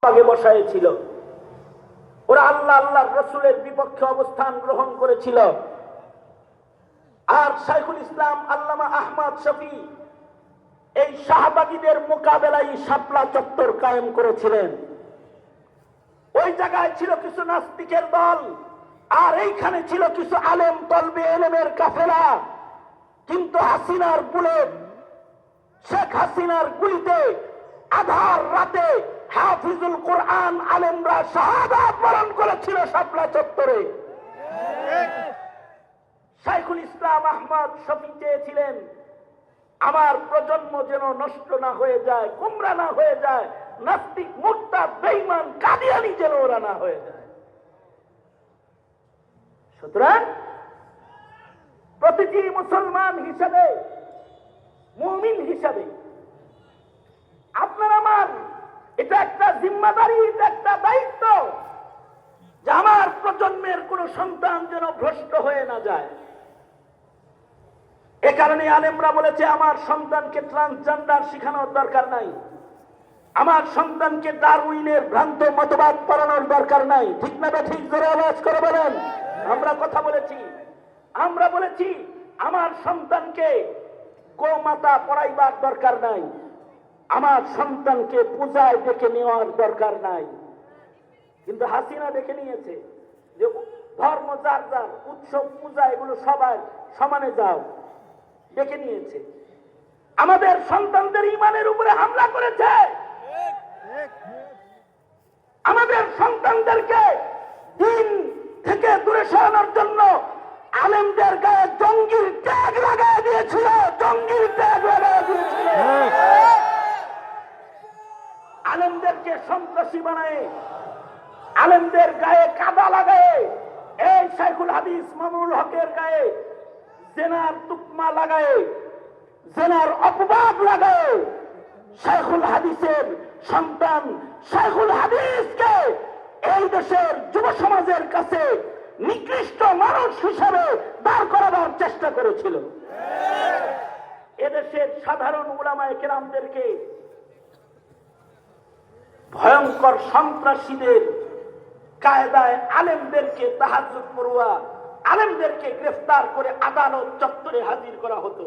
আগে বসাইছিল। ওরা আল্লাহ আল্লাহর রাসূলের বিপক্ষে অবস্থান গ্রহণ করেছিল। আর শাইখুল ইসলাম আল্লামা আহমদ শফি এই শাহবাগীদের মোকাবেলায় শাপলা চত্বর কায়েম করেছিলেন। ওই জায়গায় ছিল কিছু নাস্তিকের দল, আর এইখানে ছিল কিছু আলেম তলবে এলেমের কাফেলা। কিন্তু হাসিনার বুলেট, শেখ হাসিনার গুলিতে আধার রাতে হাফিজুল কোরআন আলেমরা শাহাদাত বরণ করেছিল শাপলা চত্বরে। শাইখুল ইসলাম আহমদ শফি চেয়েছিলেন আমার প্রজন্ম যেন নষ্ট না হয়ে যায়, গুমরা না হয়ে যায়, নাস্তিক মুরতাদ বেঈমান কাদিয়ানি যেন ওরা না হয়ে যায়। সুতরাং প্রতিটি মুসলমান হিসাবে, মুমিন হিসাবে আপনার আমার এটা একটা জিম্মাদারি, এটা একটা দায়িত্ব যে আমার প্রজন্মের কোন সন্তান যেন ভ্রষ্ট হয়ে না যায়। এ কারণে আলেমরা বলেছে আমার সন্তানকে ট্রান্সজেন্ডার শেখানোর দরকার নাই, আমার সন্তানকে ডারউইনের ভ্রান্ত মতবাদ পড়ানোর দরকার নাই। ঠিক না বা ঠিক? জোরে আওয়াজ করে বলেন। আমরা কথা বলেছি, আমরা বলেছি আমার সন্তানকে গোমাতা পড়াইবার দরকার নাই, আমার সন্তানকে পূজায় ডেকে নেওয়ার দরকার নাই। কিন্তু হাসিনা ডেকে নিয়েছে যে ধর্ম যার যার, উৎসব পূজা এগুলো সবাই সমানে যাও, ডেকে নিয়েছে। আমাদের সন্তানদের ইমানের উপরে হামলা করেছে। আমাদের সন্তানদেরকে দিন থেকে দূরে সরানোর জন্য আলেমদের গায়ে জঙ্গির ট্যাগ লাগাই দিয়েছিল, জঙ্গির ট্যাগ লাগাই দিয়েছিল। আলেমদেরকে সন্ত্রাসী বানায়, আলেমদের গায়ে কাদা লাগায়, এই শাইখুল হাদিস মামুনুল হকের গায়ে জেনার তুকমা লাগায়, জেনার অপবাদ লাগায়। শাইখুল হাদিসের সন্তান শাইখুল হাদিসকে এই দেশের যুব সমাজের কাছে নিকৃষ্ট মানুষ হিসাবে দাঁড় করাবার চেষ্টা করেছিল। এদেশের সাধারণ উলামায়ে কেরামদেরকে ভয়ঙ্কর সন্ত্রাসীদের কায়দায় আলেমদেরকে তাহাজ্জুদ পড়ুয়া আলেমদেরকে গ্রেফতার করে আদালত চত্বরে হাজির করা হতো।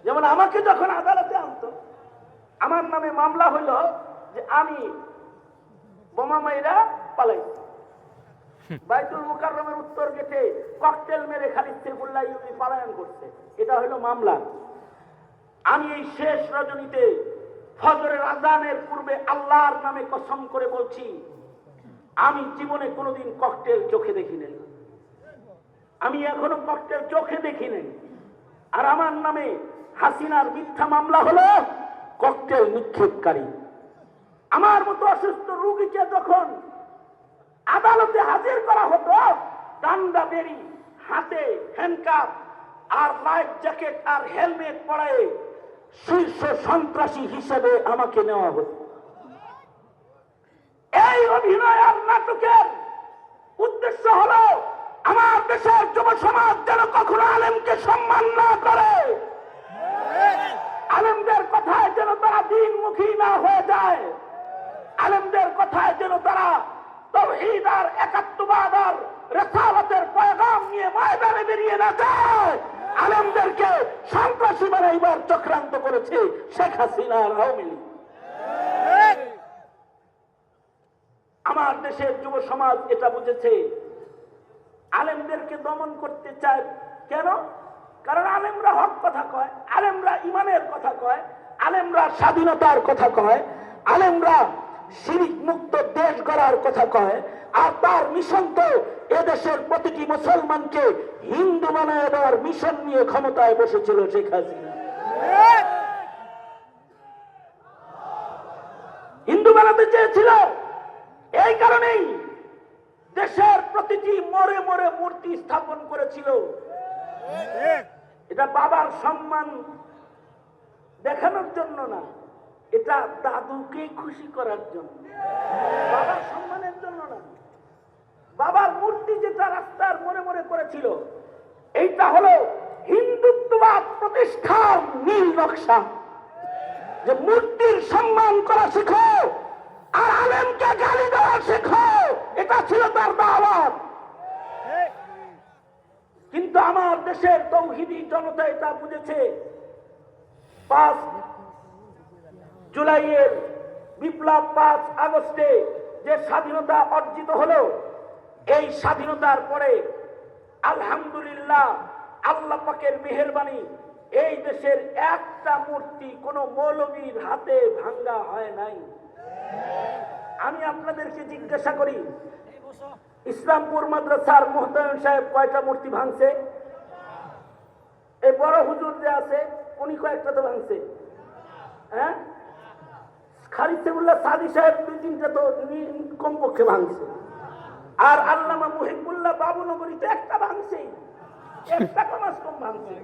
যেমন আমাকে যখন আদালতে আনতো, আমার নামে মামলা হলো যে আমি বোমা মাইরা পালাইছি, বাইতুল মুকাররমের উত্তর গেটে ককটেল মেরে খালিদ সাইফুল্লাহ ইউনি পলায়ন করছে, এটা হলো মামলা। আমি এই শেষ রজনীতে ফজরের আযানের পূর্বে আল্লাহর নামে কসম করে বলছি আমি জীবনে কোনোদিন ককটেল চোখে দেখি নাই, আমি এখনো ককটেল চোখে দেখি নাই। আর আমার নামে হাসিনার মিথ্যা মামলা হলো ককটেল নিক্ষেপকারী। আমার মতো অসুস্থ রোগীকে যখন আদালতে হাজির করা হতো, ডান্ডা বেরি, হাতে হ্যান্ডকাপ আর লাইফ জ্যাকেট আর হেলমেট পরায় শীর্ষ সন্ত্রাসী হিসেবে আমাকে নেওয়া হতো। এই অভিনয় আর নাটকের উদ্দেশ্য হলো আমার দেশের যুব সমাজ যেন কখনো আলেমকে সম্মান না করে, আলেমদের কথায় যেন তারা দ্বীনমুখী না হয়ে যায়, আলেমদের কথায় যেন তারা তাওহীদ আর একাত্মবাদ আর রিসালাতের পয়গাম নিয়ে ময়দানে বেরিয়ে না যায়। আলেমদেরকে সন্ত্রাসী বানাইবার চক্রান্ত করেছে শেখ হাসিনা আর আওয়ামী লীগ। আমার দেশের যুব সমাজ এটা বুঝেছে, আলেমদেরকে দমন করতে চায়। কেন? কারণ আলেমরা হক কথা কয়, আলেমরা ইমানের কথা কয়, আলেমরা স্বাধীনতার কথা কয়, আলেমরা শিরিক মুক্ত দেশ গড়ার কথা কয়। আর তার মিশন তো এদেশের প্রতিটি মুসলমানকে হিন্দু বানায় দেওয়ার মিশন নিয়ে ক্ষমতায় বসেছিল শেখ হাসিনা। হিন্দু বানাতে চেয়েছিল। এই কারণেই দেশের প্রতিটি মোড়ে মোড়ে মূর্তি স্থাপন করেছিল। এটা বাবার সম্মান দেখানোর জন্য না, এটা দাদুকে খুশি করার জন্য, বাবার সম্মানের জন্য না। বাবার মূর্তি যেটা রাস্তার মোড়ে মোড়ে করেছিল, এইটা হলো হিন্দুত্ববাদ প্রতিষ্ঠার নীল নকশা। যে মূর্তির সম্মান করা শিখো, দেশের তৌহিদি জনতা এটা বুঝেছে 5 জুলাইয়ের বিপ্লব, 5 আগস্টে যে স্বাধীনতা অর্জিত হলো, এই স্বাধীনতার পরে আলহামদুলিল্লাহ আল্লাহ পাকের মেহেরবানি এই দেশের একটা মূর্তি কোন মৌলবীর হাতে ভাঙ্গা হয় নাই। আমি আপনাদেরকে জিজ্ঞাসা করি, ইসলামপুর মাদ্রাসার মোহতামিম সাহেব কয়টা মূর্তি ভাঙছে? এই বড় হুজুর যে আছে উনি কয়েকটা তো ভাঙছে। হ্যাঁ, খালিদুল্লাহ সাদি সাহেব 2-3টা তো কমপক্ষে ভাঙছে। আর আল্লামা মুহিবুল্লাহ বাবুনগরী তো একটা ভাঙছেই, একটা কমাস কম ভাঙছে।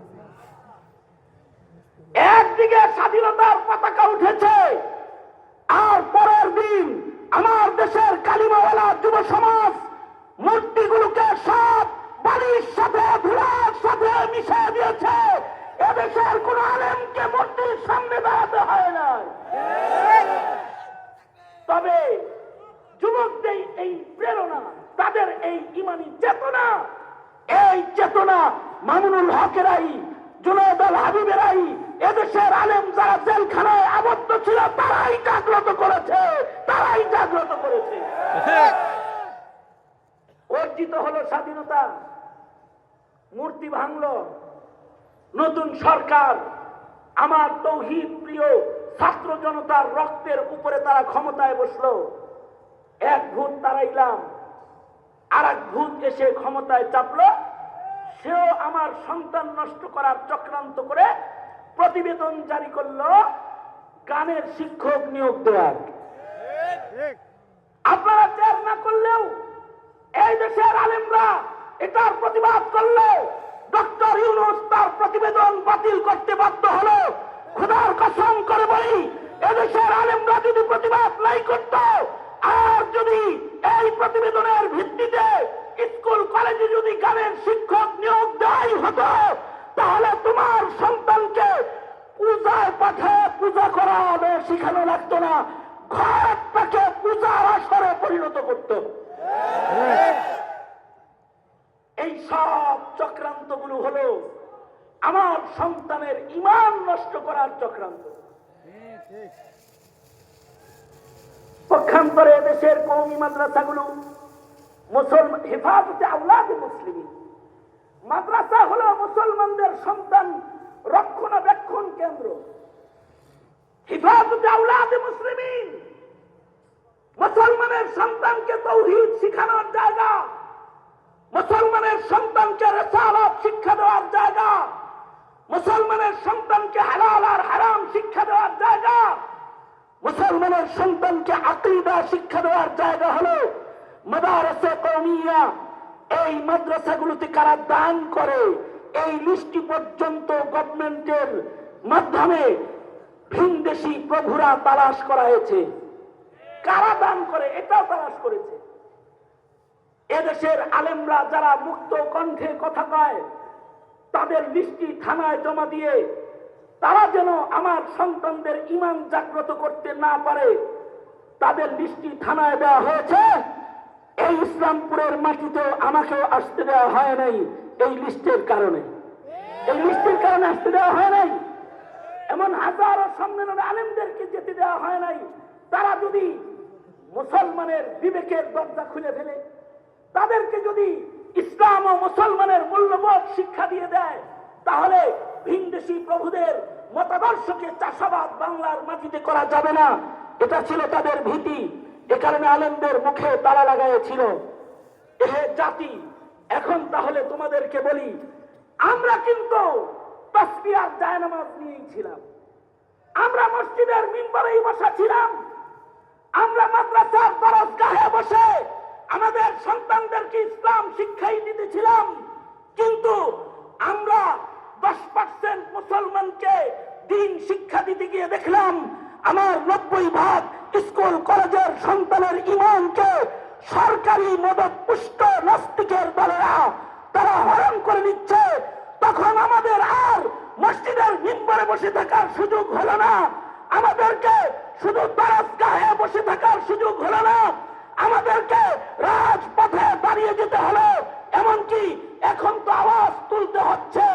একদিকে স্বাধীনতার পতাকা উঠেছে, আর পরের দিন আমার দেশের কালিমাওয়ালা যুব সমাজ মূর্তিগুলোকে সব বাড়ির সাথে ধুলার সাথে মিশে দিয়েছে। এদেশের কোন আলেমকে মূর্তির সামনে দাঁড়াতে হয় না। তবে যুবকদের এই প্রেরণা, তাদের এই ইমানি চেতনা, এই চেতনা মামুনুল হকেরাই, জুনায়েদ আল হাবিবেরাই, এদেশের আলেম যারা জেলখানায় আবদ্ধ ছিল তারাই জাগ্রত করেছে, তারাই জাগ্রত করেছে। অর্জিত হলো স্বাধীনতা, মূর্তি ভাঙলো, নতুন সরকার আমার তৌহিদ প্রিয় ছাত্র জনতার রক্তের উপরে তারা ক্ষমতায় বসলো। এক ভূত তাড়াইলাম, আর এক ভূত এসে ক্ষমতায় চাপলো। সেও আমার সন্তান নষ্ট করার চক্রান্ত করে প্রতিবেদন জারি করলো গানের শিক্ষক নিয়োগ দেওয়ার। আপনারা টের না করলেও এই দেশের আলেমরা এটার প্রতিবাদ করলো। ডক্টর ইউনূস তার প্রতিবেদন বাতিল করতে বাধ্য হলো। খোদার কসম করে বলি, এদেশের আলেমরা যদি প্রতিবাদ নাই করত, আর যদি এই প্রতিবেদনের ভিত্তিতে স্কুল কলেজে যদি গানের শিক্ষক নিয়োগ দেওয়াই হতো, তাহলে তোমার সন্তানকে পূজায় পাঠে পূজা করা শিখানো লাগতো না, ঘরটাকে পূজার আসরে পরিণত করত। এই সব চক্রান্তগুলো হলো আমার সন্তানের ঈমান নষ্ট করার চক্রান্ত। পক্ষান্তরে দেশের কওমি মাদ্রাসাগুলো মুসলমান হেফাজতে আওলাদ মুসলিমিন, মাদ্রাসা হলো মুসলমানদের সন্তান রক্ষণাবেক্ষণ কেন্দ্র। হেফাজতে আওলাদ মুসলিমিন মুসলমানের সন্তানকে তাওহীদ শিখানোর জায়গা, মুসলমানের সন্তানকে রিসালাত শিক্ষা দেওয়ার জায়গা, মুসলমানের সন্তানকে হালাল আর হারাম শিক্ষা দেওয়ার জায়গা, মুসলমানের সন্তানকে আকীদা শিক্ষা দেওয়ার জায়গা হলো মাদ্রাসা কওমিয়া। এই মাদ্রাসাগুলোতে কারা দান করে এই লিস্টি পর্যন্ত গভর্নমেন্টের মাধ্যমে ভিনদেশি প্রভুরা তালাশ করা হয়েছে। কারা দান করে এটাও তালাশ করেছে। এদেশের আলেমরা যারা মুক্ত কণ্ঠে কথা কয়, তাদের লিস্টি থানায় জমা দিয়ে তারা যেন আমার সন্তানদের ঈমান জাগ্রত করতে না পারে, তাদের লিস্টি থানায় দেওয়া হয়েছে। এই ইসলামপুরের মাটিতেও আমাকেও আসতে দেওয়া হয় নাই এই লিস্টের কারণে, এই লিস্টের কারণে আসতে দেওয়া হয় নাই। এমন হাজারো সম্মেলনে আলেমদেরকে যেতে দেওয়া হয় নাই। তারা যদি মুসলমানের বিবেকের দরজা খুলে ফেলে, তাদেরকে যদি ইসলাম ও মুসলমানের মূল্যবোধ শিক্ষা দিয়ে দেয়, তাহলে ভিনদেশি প্রভুদের মতাদর্শকে চাষাবাদ বাংলার মাটিতে করা যাবে না। এটা ছিল তাদের ভীতি। এ কারণে আলেমদের মুখে তালা লাগাইছিল। এ জাতি, এখন তাহলে তোমাদেরকে বলি, আমরা কিন্তু তাসবিহ আর জায়নামাজ নিয়েই ছিলাম, আমরা মসজিদের মিম্বরেই বসা ছিলাম, আমরা মাদ্রাসার দরজগাহে বসে আমাদের সন্তানদেরকে ইসলাম শিক্ষাই দিতেছিলাম। কিন্তু আমরা 10% মুসলমানকে দিন শিক্ষা দিতে গিয়ে দেখলাম আমার 90% স্কুল কলেজের সন্তানের ঈমানকে সরকারি মদত পুষ্ট নাস্তিকের দলেরা তারা হরণ করে নিচ্ছে। তখন আমাদের আর মসজিদের মিম্বরে বসে থাকার সুযোগ হলো না, আমাদেরকে শুধু দরজগাহে বসে থাকার সুযোগ হলো না, আমাদেরকে রাজপথে দাঁড়িয়ে যেতে হলো। এমনকি এখন তো আওয়াজ তুলতে হচ্ছে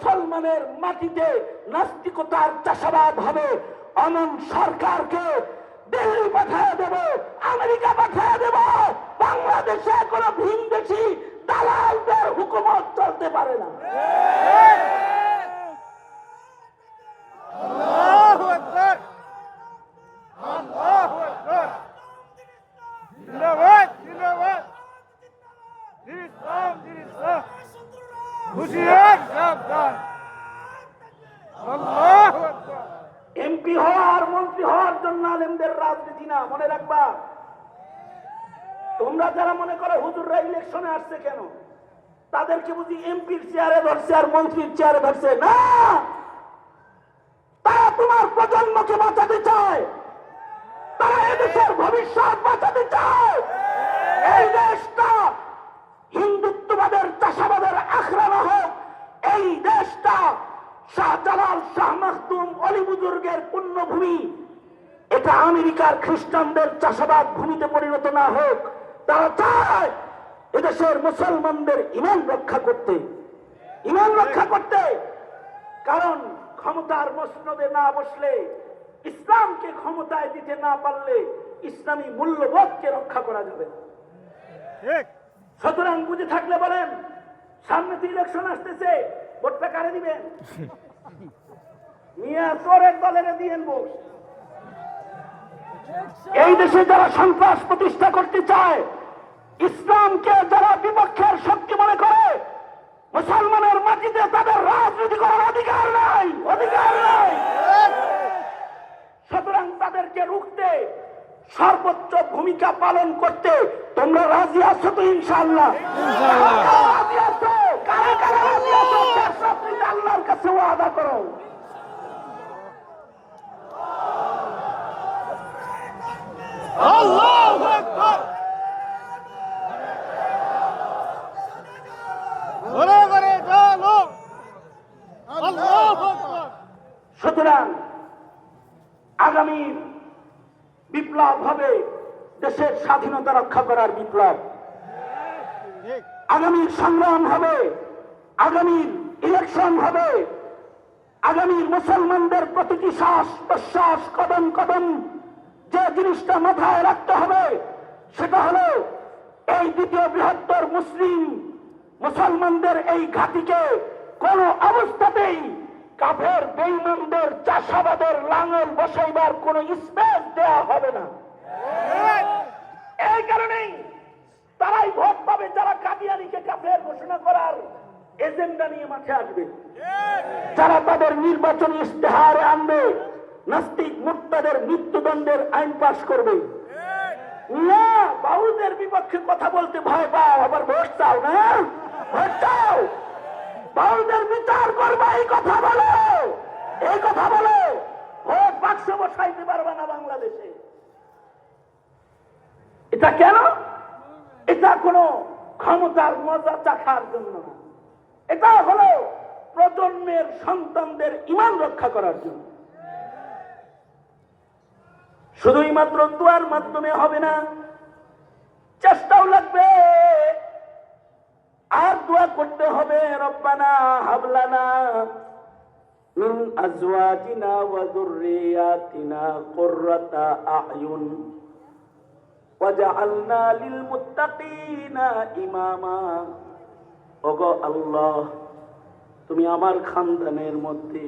মুসলমানের মাটিতে নাস্তিকতার চাষাবাদ হবে, এমন সরকারকে দিল্লি পাঠিয়ে দেব, আমেরিকা পাঠিয়ে দেব। বাংলাদেশে কোনো ভিনদেশি দালালদের হুকুমত চলতে পারে না। আল্লাহু আকবার, আল্লাহু আকবার, জিন্দাবাদ জিন্দাবাদ, ইসলাম ইসলাম, হুশিয়ার সাবধান, আল্লাহু আকবার। এমপি হওয়ার মন্ত্রী হওয়ার জন্য আলেমদের রাজনীতি না, মনে রাখবা। তোমরা যারা মনে করো হুজুররা ইলেকশনে আসছে কেন, তাদেরকে বুঝি এমপির চেয়ারে ধরছে আর মন্ত্রীর চেয়ারে ধরছে না। তারা তোমার প্রজন্মকে বাঁচাতে চায়, তারা এদেশের ভবিষ্যৎ বাঁচাতে চায়। এই দেশটা হিন্দুত্ববাদের চাষাবাদের আখড়া না হোক, এই দেশটা শাহজালাল, শাহ মাখদুম, অলি বুজুর্গের পুণ্যভূমি, এটা আমেরিকার খ্রিস্টানদের চাষাবাদ ভূমিতে পরিণত না হোক। তারা চায় এদেশের মুসলমানদের ঈমান রক্ষা করতে, ঈমান রক্ষা করতে। কারণ ক্ষমতার মসনদে না বসলে, ইসলামকে ক্ষমতায় দিতে না পারলে ইসলামী মূল্যবোধকে রক্ষা করা যাবে না। সুতরাং বুঝে থাকলে বলেন, সামনে তো ইলেকশন আসতেছে, ভোটটা কারে দিবেন? মিয়া চোরের দলের দিয়েন বস। এই দেশে যারা সন্ত্রাস প্রতিষ্ঠা করতে চায়, ইসলামকে যারা বিপক্ষের শক্তি মনে করে, মুসলমানের মাটিতে তাদের রাজনীতি করার অধিকার নাই, অধিকার নাই। সুতরাং তাদেরকে রুখতে সর্বোচ্চ ভূমিকা পালন করতে তোমরা রাজি আছো তো? ইনশাআল্লাহ রাজি আছো? কারা কারা রাজি আছো? আল্লাহর কাছে ওয়াদা করো। আল্লাহু আকবার, ঘরে ঘরে চলো, আল্লাহু আকবার। সুতরাং আগামী বিপ্লব হবে দেশের স্বাধীনতা রক্ষা করার বিপ্লব। আগামীর সংগ্রাম হবে, আগামীর ইলেকশন হবে, আগামীর মুসলমানদের প্রতিটি শ্বাস প্রশ্বাস, কদম কদম যে জিনিসটা মাথায় রাখতে হবে সেটা হলো এই দ্বিতীয় বৃহত্তর মুসলমানদের এই ঘাঁটিকে কোন অবস্থাতেই কাফের বেঈমানদের চাষাবাদের লাঙল বসাইবার কোন স্পেস দেওয়া হবে না। এই কারণেই তারাই ভোট পাবে যারা কাদিয়ানীকে কাফের ঘোষণা করার এজেন্ডা নিয়ে মাঠে আসবে, যারা তাদের নির্বাচনী ইশতেহারে আনবে নাস্তিক মুক্তাদের মৃত্যুদণ্ডের আইন পাশ করবে। না, বাউলদের বিপক্ষে কথা বলতে ভয় পাও, আবার ভোট চাও না? ভোট চাও, বাউলদের বিচার করবা, এই কথা বলো, এই কথা বলো। ভোট বাক্স বসাইতে পারবা না বাংলাদেশে। এটা কেন? এটা কোনো ক্ষমতার মজা চাখার জন্য না, এটা হলো প্রজন্মের সন্তানদের ঈমান রক্ষা করার জন্য। শুধুই মাত্র দোয়ার মাধ্যমে হবে না, চেষ্টাও লাগবে। আর দোয়া করতে হবে, রব্বানা হাবলানা মিন আজওয়াজিনা ওয়া যুররিয়াতিনা কুররাতা আ'য়ুন ওয়াজআলনা লিল মুত্তাকিনা ইমামা। ওগো আল্লাহ, তুমি আমার খানদানের মধ্যে,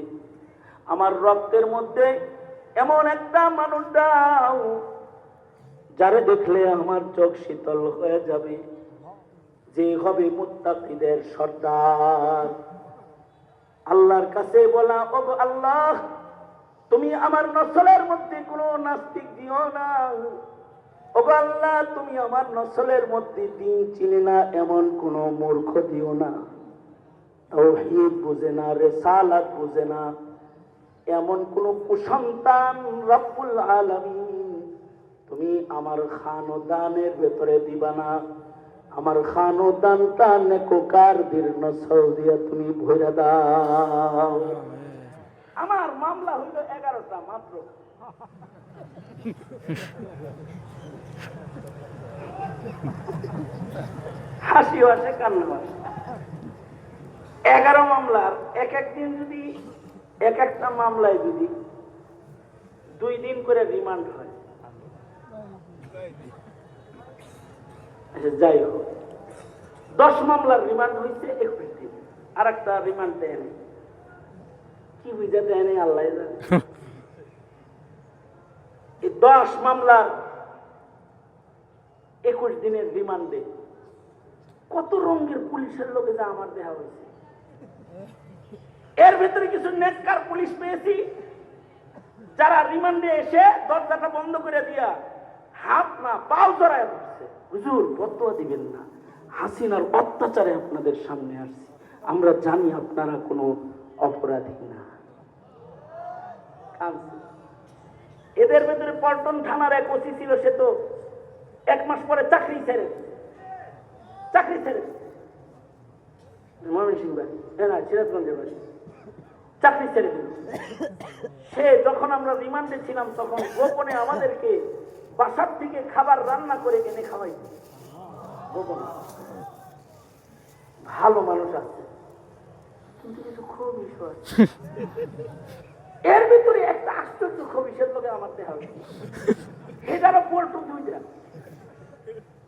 আমার রক্তের মধ্যে এমন একটা মানুষ দাও যারে দেখলে আমার চোখ শীতল হয়ে যাবে, যে হবে মুত্তাকিদের সর্দার। আল্লাহর কাছে বলা, ওগো আল্লাহ, তুমি আমার নসলের মধ্যে কোনো নাস্তিক দিও না। ওগো আল্লাহ, তুমি আমার নসলের মধ্যে দিন চিনে না এমন কোন মূর্খ দিও না, তাওহীদ বুঝে না, রিসালাত বুঝে না এমন কোন কুসন্তান রব্বুল আলামিন তুমি আমার খানদানের ভেতরে দিবা না। আমার খানদানটা নেককারদের নসল দিয়ে তুমি ভরে দাও। আমার মামলা হইল 11টা মাত্র। হাসি আসে, কান্না আসে। 11 মামলার এক একদিন যদি এক একটা মামলায় যদি 2 দিন করে রিমান্ড হয়, আচ্ছা যাই হোক, 10 মামলার রিমান্ড হয়েছে 21 দিন, আর একটা রিমান্ড দেয়নি, কি বুঝে দেয়নি আল্লাহ জানে। এই 10 মামলার 21 দিনের রিমান্ডে কত রঙের পুলিশের লোকে যা আমার দেওয়া হয়েছে। এর ভেতরে কিছু নেককার পুলিশ পেয়েছি যারা রিমান্ডে এসে দরজাটা বন্ধ করে দিয়া হাত না পাও জড়ায় বসছে, হুজুর ফতোয়া দিবেন না, হাসিনার অত্যাচারে আপনাদের সামনে আসছি, আমরা জানি আপনারা কোনো অপরাধী না। এদের ভেতরে পল্টন থানার এক ওসি ছিল, সে তো 1 মাস পরে চাকরি ছেড়ে ময়মনসিংহ বাড়ি, না সিরাজগঞ্জের বাড়ি, চাকরি ছেড়ে দিল। সে যখন আমরা রিমান্ডে ছিলাম তখন গোপনে আমাদেরকে বাসার থেকে খাবার রান্না করে এনে খাওয়াইছে, গোপনে। ভালো মানুষ আছে, কিন্তু কিছু খবিশ আছে। এর ভিতরে একটা আশ্চর্য খবিশের লোকে আমার দেখা হয়েছে, এটারও পল্টু 2টা।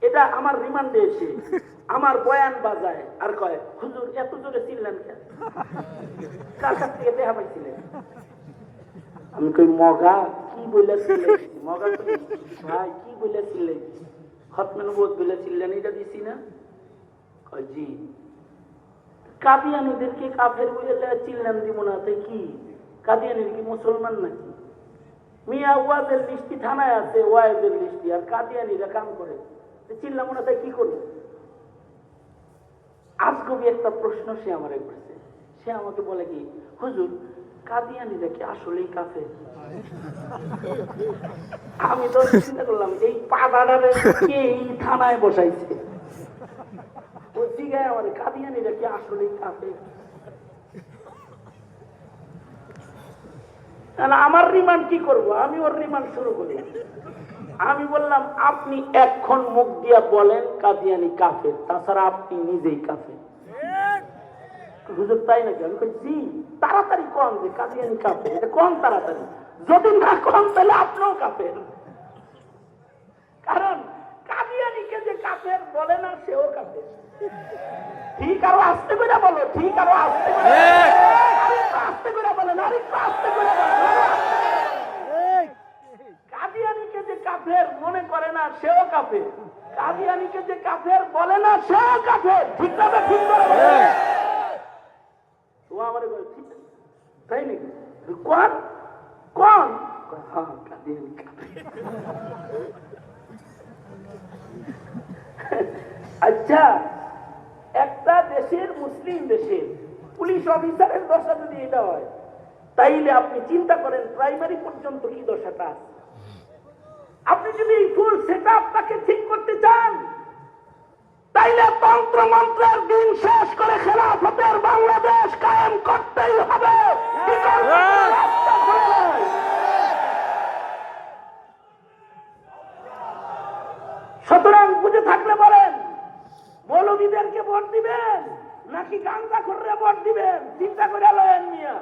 এটা আমার রিমান্ডে এসে আমার বয়ান বাজায় আর কয়, হুজুর এত জোরে চিল্লেন কেন, কার কাছ থেকে দেখা পাইছিলেন? আমি কই মগা কি বলেছিলেন, মগা ভাই কি বলেছিলেন, খতমে নবুয়ত বলেছিলেন, এটা দিছি না? কয় জি। কাদিয়ানীদেরকে কাফের বলে চিল্লান দিব না, তাই কি কাদিয়ানির কি মুসলমান নাকি? মিয়া ওয়াজের লিস্টি থানায় আছে, ওয়াজের লিস্টি, আর কাদিয়ানিরা কাম করে, চিল্লাম না, তাই কি করবে? আজকবি একটা প্রশ্ন সে আমারে করছে, সে আমাকে বলে কি, হুজুর কাদিয়ানিরা কি আসলেই কাফের? আমি তো চিন্তা করলাম এই পাড়াটারে কে এই থানায় বসাইছে, ওই দিঘায় আমার কাদিয়ানিরা কি আসলেই কাফের? আমার রিমান্ড কি করব? আমি ওর রিমান্ড শুরু করি। আমি বললাম, আপনি এখন মুখ দিয়া বলেন কাদিয়ানি কাফের, তাছাড়া আপনি নিজেই কাফের। হুজুর তাই নাকি? আমি বলছি তাড়াতাড়ি কন যে কাদিয়ানি কাফের, এটা কন তাড়াতাড়ি, যদি না কন তাহলে আপনিও কাফের। কারণ কাদিয়ানিকে যে কাফের বলে না, সেও কাফের। ঠিক, আরো আস্তে করে বলো, ঠিক, আরো আস্তে করে, আস্তে করে বলেন, আরেকটু আস্তে করে বলেন। কাদিয়ানিকে যে কাফের মনে করে না, সেও কাফের। কাদিয়ানিকে যে কাফের বলে না, সেও কাফের। ঠিক না? ঠিক করে বলেন। ও আমারে বলে, ঠিক তাই নাকি? কোন কোন? হ্যাঁ, কাদিয়ানি কাফের। আচ্ছা, একটা দেশের, মুসলিম দেশের পুলিশ অফিসারের দশা যদি এটা হয়, তাইলে আপনি চিন্তা করেন প্রাইমারি পর্যন্ত কি দশাটা আছে। আপনি যদি এই ফুল সেটআপটাকে ঠিক করতে চান, তাইলে তন্ত্র মন্ত্রের দিন শেষ করে খেলাফতের বাংলাদেশ কায়েম করতেই হবে। সুতরাং বুঝে থাকলে বলেন, মৌলবীদেরকে ভোট দিবেন নাকি গাঁজাখোররে ভোট দিবেন? চিন্তা করে লয়েন মিয়া।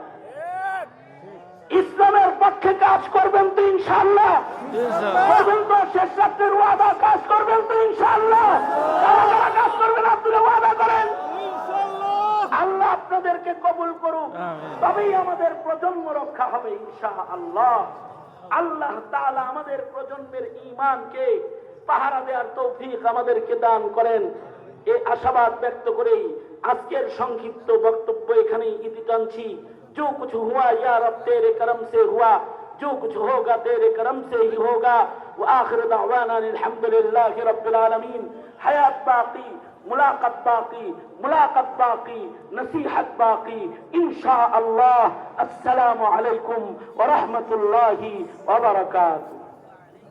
ইসলামের পক্ষে কাজ করবেন তো ইনশাআল্লাহ? করবেন তো? শেষ রাত্রের ওয়াদা কাজ করবেন তো ইনশাআল্লাহ? যারা কাজ করবেন আপনারা ওয়াদা করেন, আল্লাহ আপনাদেরকে কবুল করুক, তবেই আমাদের প্রজন্ম রক্ষা হবে ইনশাআল্লাহ। আল্লাহ তাআলা আমাদের প্রজন্মের ঈমানকে পাহারা দেওয়ার তৌফিক আমাদেরকে দান করেন। এই আশাবাদ ব্যক্ত করেই আজকের সংক্ষিপ্ত বক্তব্য এখানেই ইতি টানছি। जो कुछ हुआ या रब तेरे करम से हुआ, जो कुछ होगा तेरे करम से ही होगा। व आखिर दावाना अल्हम्दुलिल्लाहि रब्बिल आलमीन। हयात बाकी, मुलाकात बाकी, मुलाकात बाकी, नसीहत बाकी इंशाअल्लाह। अस्सलामु अलैकुम व रहमतुल्लाहि व बरकातुहू।